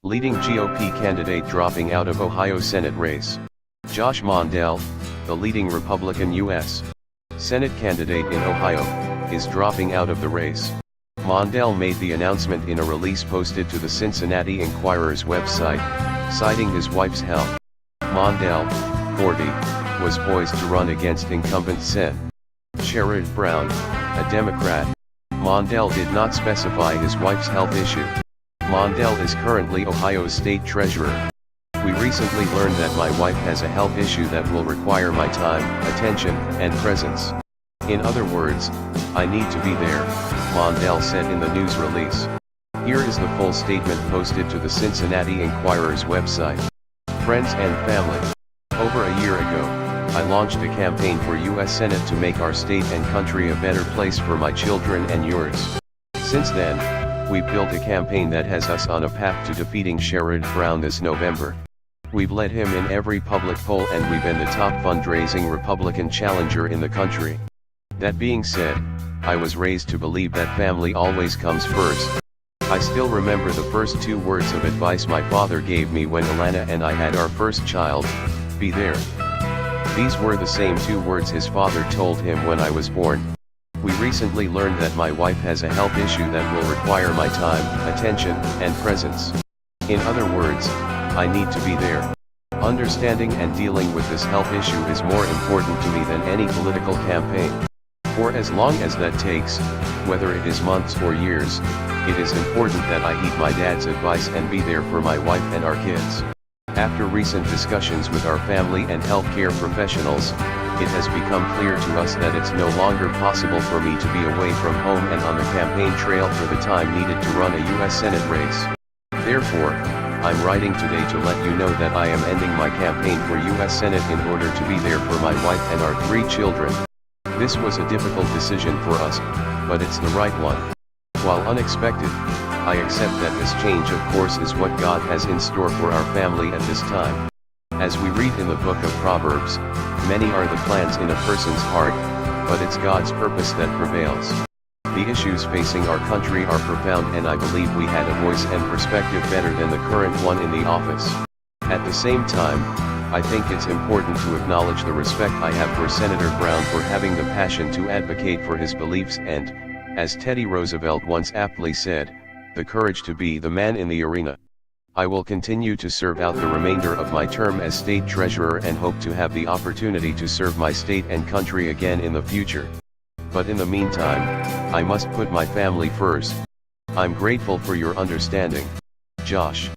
Leading GOP candidate dropping out of Ohio Senate race. Josh Mandel, the leading Republican U.S. Senate candidate in Ohio, is dropping out of the race. Mandel made the announcement in a release posted to the Cincinnati Enquirer's website, citing his wife's health. Mandel, 40, was poised to run against incumbent Sen. Sherrod Brown, a Democrat. Mandel did not specify his wife's health issue. Mandel is currently Ohio's state treasurer. We recently learned that my wife has a health issue that will require my time, attention, and presence. In other words, I need to be there, Mandel said in the news release. Here is the full statement posted to the Cincinnati Enquirer's website. Friends and family. Over a year ago, I launched a campaign for U.S. Senate to make our state and country a better place for my children and yours. Since then, we've built a campaign that has us on a path to defeating Sherrod Brown this November. We've led him in every public poll and we've been the top fundraising Republican challenger in the country. That being said, I was raised to believe that family always comes first. I still remember the first 2 words of advice my father gave me when Alana and I had our first child: be there. These were the same 2 words his father told him when I was born. We recently learned that my wife has a health issue that will require my time, attention, and presence. In other words, I need to be there. Understanding and dealing with this health issue is more important to me than any political campaign. For as long as that takes, whether it is months or years, it is important that I heed my dad's advice and be there for my wife and our kids. After recent discussions with our family and healthcare professionals, it has become clear to us that it's no longer possible for me to be away from home and on the campaign trail for the time needed to run a U.S. Senate race. Therefore, I'm writing today to let you know that I am ending my campaign for U.S. Senate in order to be there for my wife and our 3 children. This was a difficult decision for us, but it's the right one. While unexpected, I accept that this change of course is what God has in store for our family at this time. As we read in the book of Proverbs, many are the plans in a person's heart, but it's God's purpose that prevails. The issues facing our country are profound and I believe we had a voice and perspective better than the current one in the office. At the same time, I think it's important to acknowledge the respect I have for Senator Brown for having the passion to advocate for his beliefs and, as Teddy Roosevelt once aptly said, the courage to be the man in the arena. I will continue to serve out the remainder of my term as state treasurer and hope to have the opportunity to serve my state and country again in the future. But in the meantime, I must put my family first. I'm grateful for your understanding. Josh.